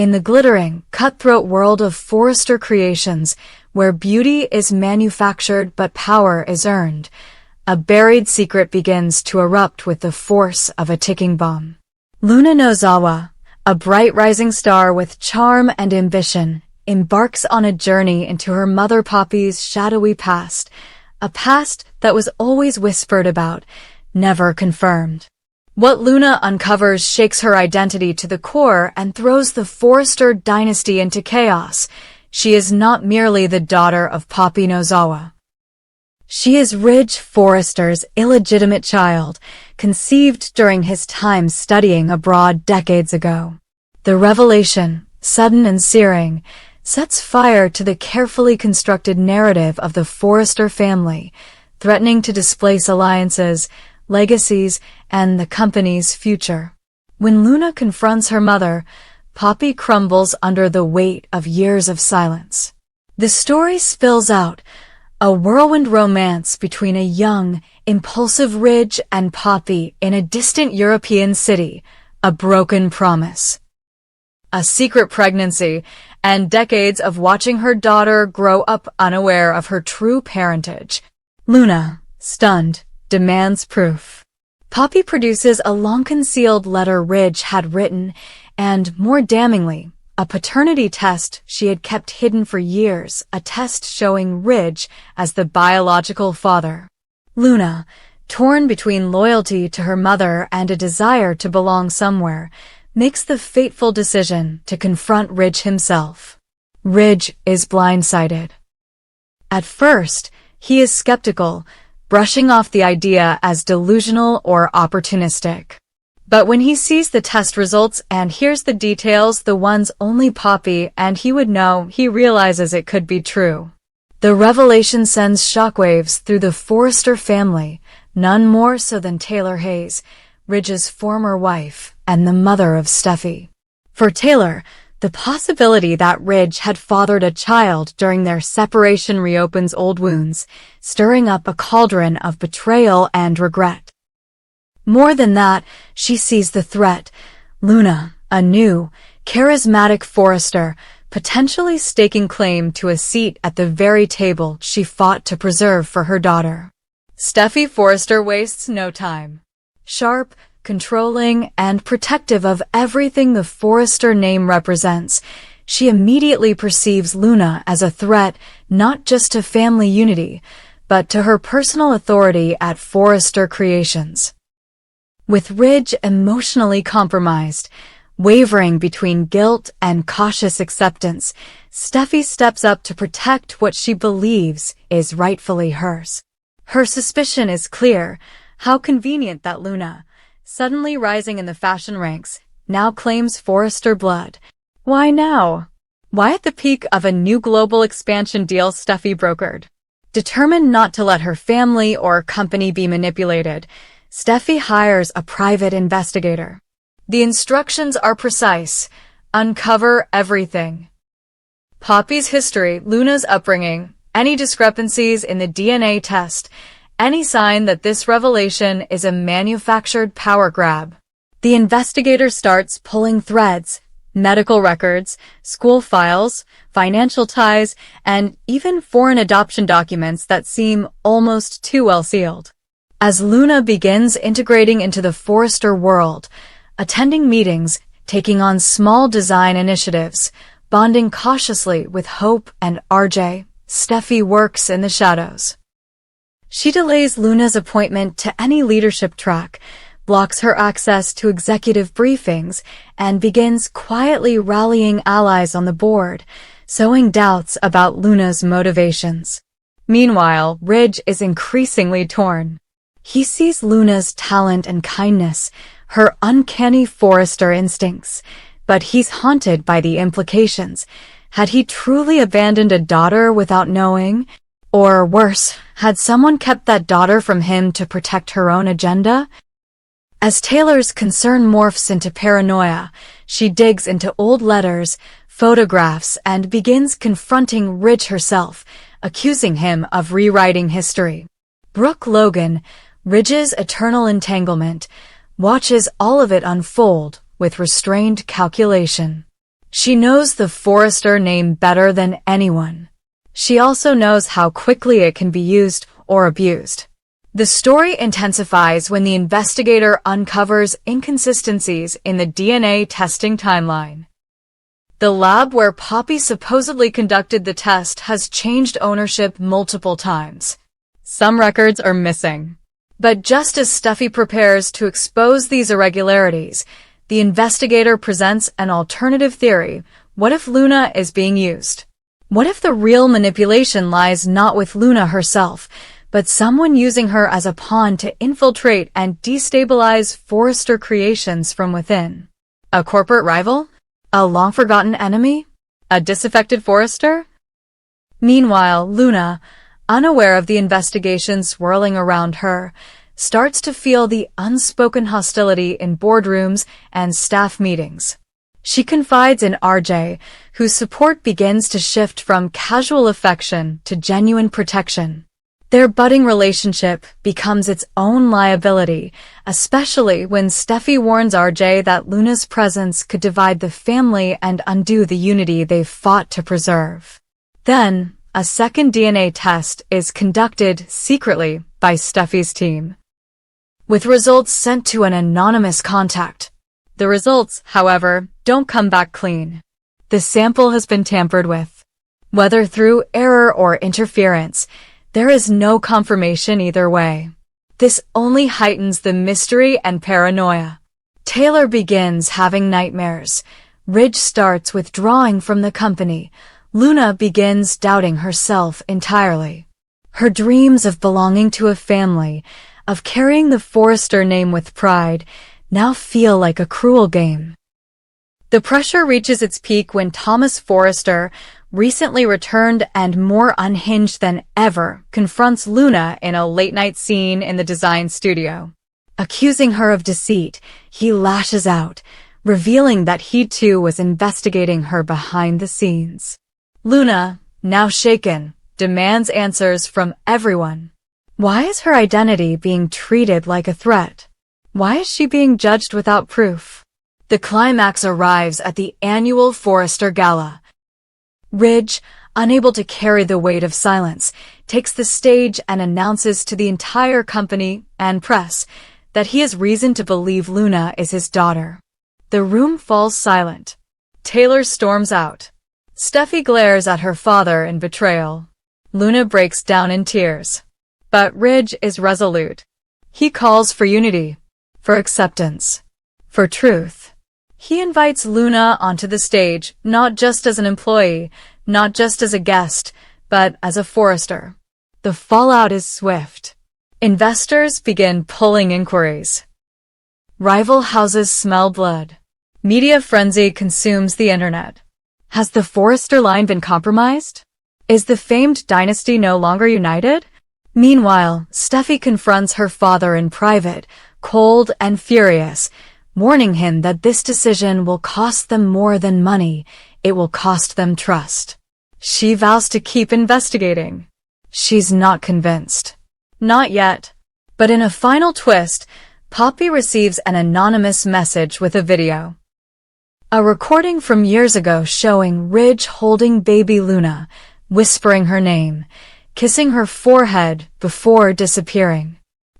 in the glittering, cutthroat world of Forrester Creations, where beauty is manufactured but power is earned, a buried secret begins to erupt with the force of a ticking bomb. Luna Nozawa, a bright rising star with charm and ambition, embarks on a journey into her mother Poppy's shadowy past, a past that was always whispered about, never confirmed. What Luna uncovers shakes her identity to the core and throws the Forrester dynasty into chaos. She is not merely the daughter of Poppy Nozawa. She is Ridge Forrester's illegitimate child, conceived during his time studying abroad decades ago. The revelation, sudden and searing, sets fire to the carefully constructed narrative of the Forrester family, threatening to displace alliances, legacies, and the company's future. When Luna confronts her mother, Poppy crumbles under the weight of years of silence. The story spills out, a whirlwind romance between a young, impulsive Ridge and Poppy in a distant European city, a broken promise. A secret pregnancy, and decades of watching her daughter grow up unaware of her true parentage. Luna, stunned, demands proof. Poppy produces a long-concealed letter Ridge had written, and, more damningly, a paternity test she had kept hidden for years, a test showing Ridge as the biological father. Luna, torn between loyalty to her mother and a desire to belong somewhere, makes the fateful decision to confront Ridge himself. Ridge is blindsided. At first, he is skeptical, brushing off the idea as delusional or opportunistic. But when he sees the test results and hears the details, the ones only Poppy and he would know, he realizes it could be true. The revelation sends shockwaves through the Forrester family, none more so than Taylor Hayes, Ridge's former wife and the mother of Steffie. For Taylor, the possibility that Ridge had fathered a child during their separation reopens old wounds, stirring up a cauldron of betrayal and regret. More than that, she sees the threat, Luna, a new, charismatic Forrester, potentially staking claim to a seat at the very table she fought to preserve for her daughter. Steffie Forrester wastes no time. Sharp, controlling, and protective of everything the Forrester name represents, she immediately perceives Luna as a threat not just to family unity, but to her personal authority at Forrester Creations. With Ridge emotionally compromised, wavering between guilt and cautious acceptance, Steffie steps up to protect what she believes is rightfully hers. Her suspicion is clear. How convenient that Luna, suddenly rising in the fashion ranks, now claims Forrester blood. Why now? Why at the peak of a new global expansion deal Steffie brokered? Determined not to let her family or company be manipulated, Steffie hires a private investigator. The instructions are precise. Uncover everything. Poppy's history, Luna's upbringing, any discrepancies in the DNA test, any sign that this revelation is a manufactured power grab. The investigator starts pulling threads, medical records, school files, financial ties, and even foreign adoption documents that seem almost too well sealed. As Luna begins integrating into the Forrester world, attending meetings, taking on small design initiatives, bonding cautiously with Hope and RJ, Steffie works in the shadows. She delays Luna's appointment to any leadership track, blocks her access to executive briefings, and begins quietly rallying allies on the board, sowing doubts about Luna's motivations. Meanwhile, Ridge is increasingly torn. He sees Luna's talent and kindness, her uncanny Forrester instincts, but he's haunted by the implications. Had he truly abandoned a daughter without knowing? Or worse, had someone kept that daughter from him to protect her own agenda? As Taylor's concern morphs into paranoia, she digs into old letters, photographs, and begins confronting Ridge herself, accusing him of rewriting history. Brooke Logan, Ridge's eternal entanglement, watches all of it unfold with restrained calculation. She knows the Forrester name better than anyone. She also knows how quickly it can be used or abused. The story intensifies when the investigator uncovers inconsistencies in the DNA testing timeline. The lab where Poppy supposedly conducted the test has changed ownership multiple times. Some records are missing. But just as Steffie prepares to expose these irregularities, the investigator presents an alternative theory. What if Luna is being used? What if the real manipulation lies not with Luna herself, but someone using her as a pawn to infiltrate and destabilize Forrester Creations from within? A corporate rival? A long-forgotten enemy? A disaffected Forrester? Meanwhile, Luna, unaware of the investigation swirling around her, starts to feel the unspoken hostility in boardrooms and staff meetings. She confides in RJ, whose support begins to shift from casual affection to genuine protection. Their budding relationship becomes its own liability, especially when Steffie warns RJ that Luna's presence could divide the family and undo the unity they've fought to preserve. Then, a second DNA test is conducted secretly by Steffie's team, with results sent to an anonymous contact. The results, however, don't come back clean. The sample has been tampered with. Whether through error or interference, there is no confirmation either way. This only heightens the mystery and paranoia. Taylor begins having nightmares. Ridge starts withdrawing from the company. Luna begins doubting herself entirely. Her dreams of belonging to a family, of carrying the Forrester name with pride, now feel like a cruel game. The pressure reaches its peak when Thomas Forrester, recently returned and more unhinged than ever, confronts Luna in a late-night scene in the design studio. Accusing her of deceit, he lashes out, revealing that he too was investigating her behind the scenes. Luna, now shaken, demands answers from everyone. Why is her identity being treated like a threat? Why is she being judged without proof? The climax arrives at the annual Forrester Gala. Ridge, unable to carry the weight of silence, takes the stage and announces to the entire company and press that he has reason to believe Luna is his daughter. The room falls silent. Taylor storms out. Steffie glares at her father in betrayal. Luna breaks down in tears. But Ridge is resolute. He calls for unity, for acceptance, for truth. He invites Luna onto the stage, not just as an employee, not just as a guest, but as a Forrester. The fallout is swift. Investors begin pulling inquiries. Rival houses smell blood. Media frenzy consumes the internet. Has the Forrester line been compromised? Is the famed dynasty no longer united? Meanwhile, Steffie confronts her father in private, cold and furious, warning him that this decision will cost them more than money, it will cost them trust. She vows to keep investigating. She's not convinced. Not yet. But in a final twist, Poppy receives an anonymous message with a video. A recording from years ago showing Ridge holding baby Luna, whispering her name, kissing her forehead before disappearing.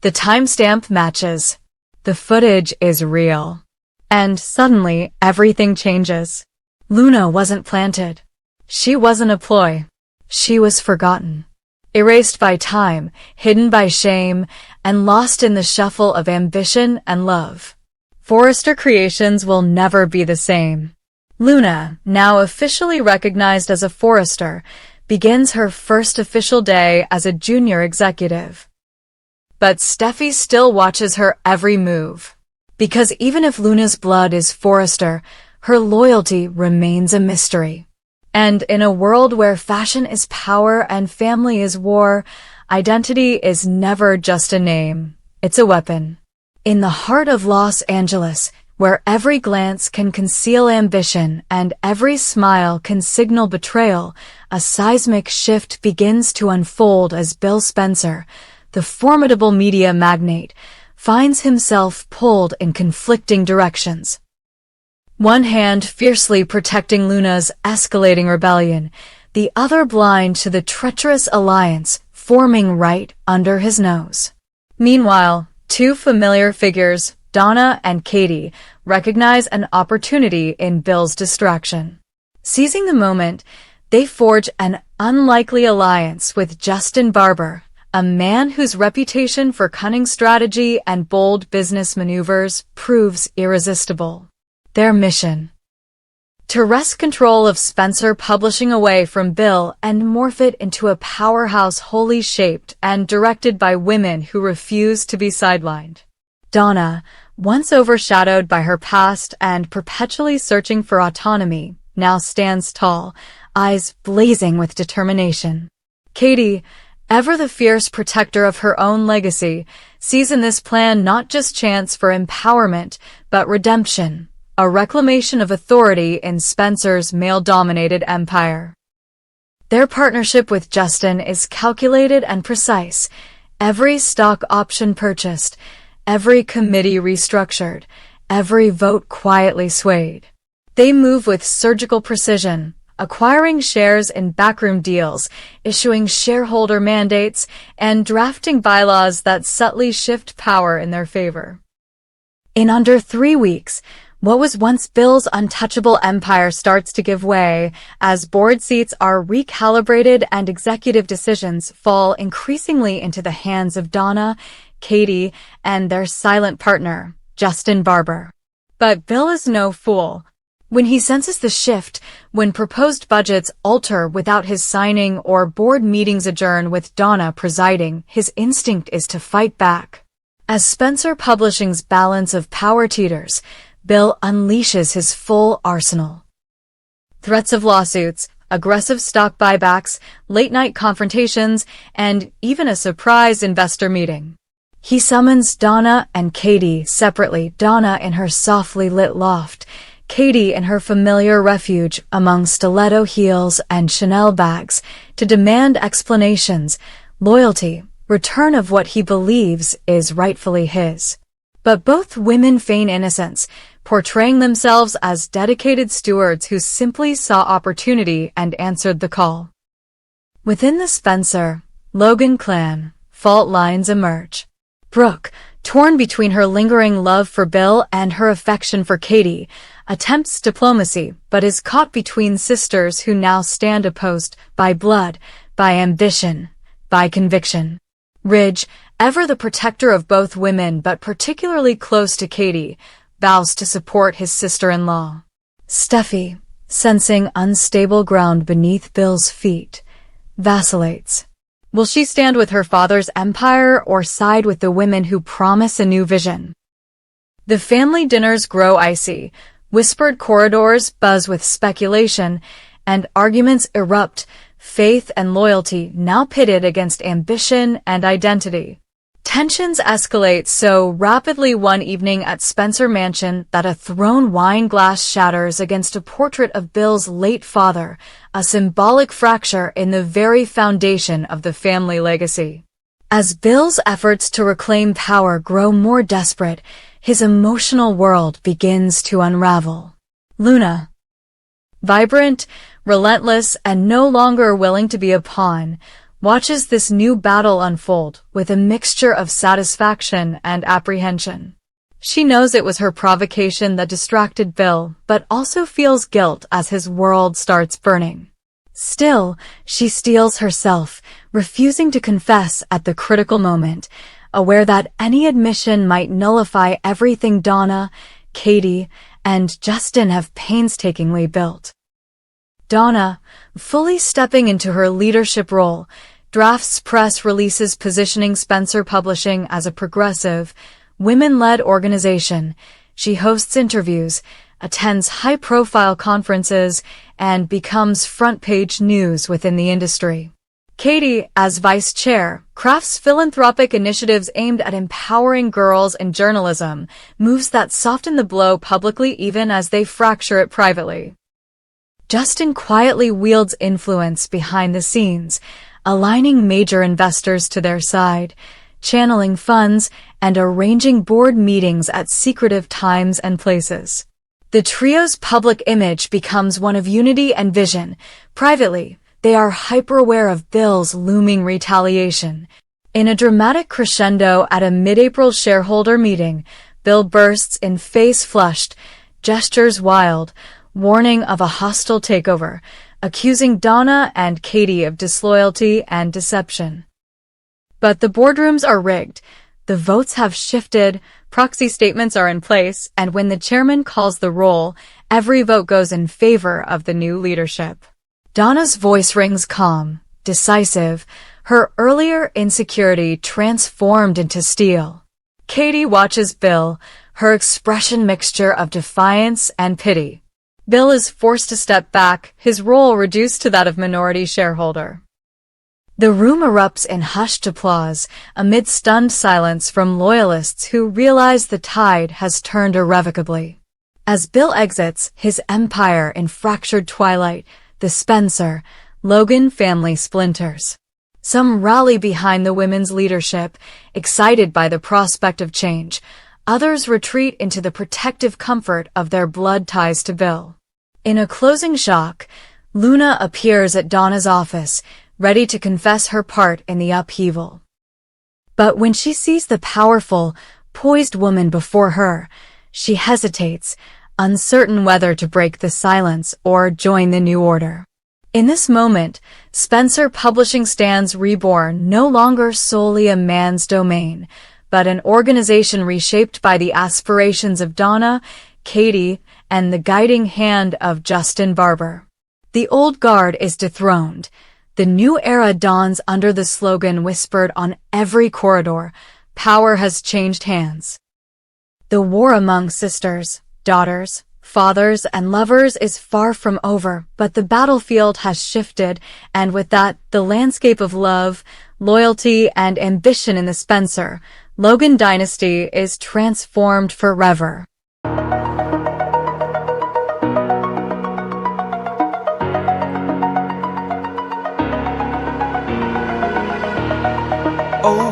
The timestamp matches. The footage is real. And suddenly, everything changes. Luna wasn't planted. She wasn't a ploy. She was forgotten. Erased by time, hidden by shame, and lost in the shuffle of ambition and love. Forrester Creations will never be the same. Luna, now officially recognized as a Forrester, begins her first official day as a junior executive. But Steffie still watches her every move. Because even if Luna's blood is Forrester, her loyalty remains a mystery. And in a world where fashion is power and family is war, identity is never just a name, it's a weapon. In the heart of Los Angeles, where every glance can conceal ambition and every smile can signal betrayal, a seismic shift begins to unfold as Bill Spencer, the formidable media magnate, finds himself pulled in conflicting directions. one hand fiercely protecting Luna's escalating rebellion, the other blind to the treacherous alliance forming right under his nose. Meanwhile, two familiar figures, Donna and Katie, recognize an opportunity in Bill's distraction. Seizing the moment, they forge an unlikely alliance with Justin Barber, a man whose reputation for cunning strategy and bold business maneuvers proves irresistible. Their mission: to wrest control of Spencer Publishing away from Bill and morph it into a powerhouse wholly shaped and directed by women who refuse to be sidelined. Donna, once overshadowed by her past and perpetually searching for autonomy, now stands tall, eyes blazing with determination. Katie, ever the fierce protector of her own legacy, sees in this plan not just chance for empowerment, but redemption, a reclamation of authority in Spencer's male-dominated empire. Their partnership with Justin is calculated and precise, every stock option purchased, every committee restructured, every vote quietly swayed. They move with surgical precision, acquiring shares in backroom deals, issuing shareholder mandates, and drafting bylaws that subtly shift power in their favor. In under 3 weeks, what was once Bill's untouchable empire starts to give way as board seats are recalibrated and executive decisions fall increasingly into the hands of Donna, Katie, and their silent partner, Justin Barber. But Bill is no fool. When he senses the shift, when proposed budgets alter without his signing or board meetings adjourn with Donna presiding, his instinct is to fight back. As Spencer Publishing's balance of power teeters, Bill unleashes his full arsenal. Threats of lawsuits, aggressive stock buybacks, late-night confrontations, and even a surprise investor meeting. He summons Donna and Katie separately, Donna in her softly lit loft, Katie in her familiar refuge among stiletto heels and Chanel bags, to demand explanations, loyalty, return of what he believes is rightfully his. But both women feign innocence, portraying themselves as dedicated stewards who simply saw opportunity and answered the call. Within the Spencer, Logan clan, fault lines emerge. Brooke, torn between her lingering love for Bill and her affection for Katie, attempts diplomacy but is caught between sisters who now stand opposed by blood, by ambition, by conviction. Ridge, ever the protector of both women but particularly close to Katie, vows to support his sister-in-law. Steffie, sensing unstable ground beneath Bill's feet, vacillates. Will she stand with her father's empire or side with the women who promise a new vision? The family dinners grow icy, whispered corridors buzz with speculation, and arguments erupt, faith and loyalty now pitted against ambition and identity. Tensions escalate so rapidly one evening at Spencer Mansion that a thrown wine glass shatters against a portrait of Bill's late father, a symbolic fracture in the very foundation of the family legacy. As Bill's efforts to reclaim power grow more desperate, his emotional world begins to unravel. Luna, vibrant, relentless, and no longer willing to be a pawn, watches this new battle unfold with a mixture of satisfaction and apprehension. She knows it was her provocation that distracted Bill, but also feels guilt as his world starts burning. Still, she steels herself, refusing to confess at the critical moment, aware that any admission might nullify everything Donna, Katie, and Justin have painstakingly built. Donna, fully stepping into her leadership role, drafts press releases positioning Spencer Publishing as a progressive, women-led organization. She hosts interviews, attends high-profile conferences, and becomes front-page news within the industry. Katie, as vice chair, crafts philanthropic initiatives aimed at empowering girls in journalism, moves that soften the blow publicly even as they fracture it privately. Justin quietly wields influence behind the scenes, aligning major investors to their side, channeling funds, and arranging board meetings at secretive times and places. The trio's public image becomes one of unity and vision. Privately, they are hyper-aware of Bill's looming retaliation. In a dramatic crescendo at a mid-April shareholder meeting, Bill bursts in face-flushed, gestures wild, warning of a hostile takeover, accusing Donna and Katie of disloyalty and deception. But the boardrooms are rigged. The votes have shifted, proxy statements are in place, and when the chairman calls the roll, every vote goes in favor of the new leadership. Donna's voice rings calm, decisive, her earlier insecurity transformed into steel. Katie watches Bill, her expression mixture of defiance and pity. Bill is forced to step back, his role reduced to that of minority shareholder. The room erupts in hushed applause, amid stunned silence from loyalists who realize the tide has turned irrevocably. As Bill exits his empire in fractured twilight, the Spencer, Logan family splinters. Some rally behind the women's leadership, excited by the prospect of change. Others retreat into the protective comfort of their blood ties to Bill. In a closing shock, Luna appears at Donna's office, ready to confess her part in the upheaval. But when she sees the powerful, poised woman before her, she hesitates, uncertain whether to break the silence or join the new order. In this moment, Spencer Publishing stands reborn, no longer solely a man's domain, but an organization reshaped by the aspirations of Donna, Katie, and the guiding hand of Justin Barber. The old guard is dethroned. The new era dawns under the slogan whispered on every corridor, "Power has changed hands." The war among sisters, daughters, fathers, and lovers is far from over, but the battlefield has shifted, and with that, the landscape of love, loyalty, and ambition in the Spencer, Logan dynasty is transformed forever.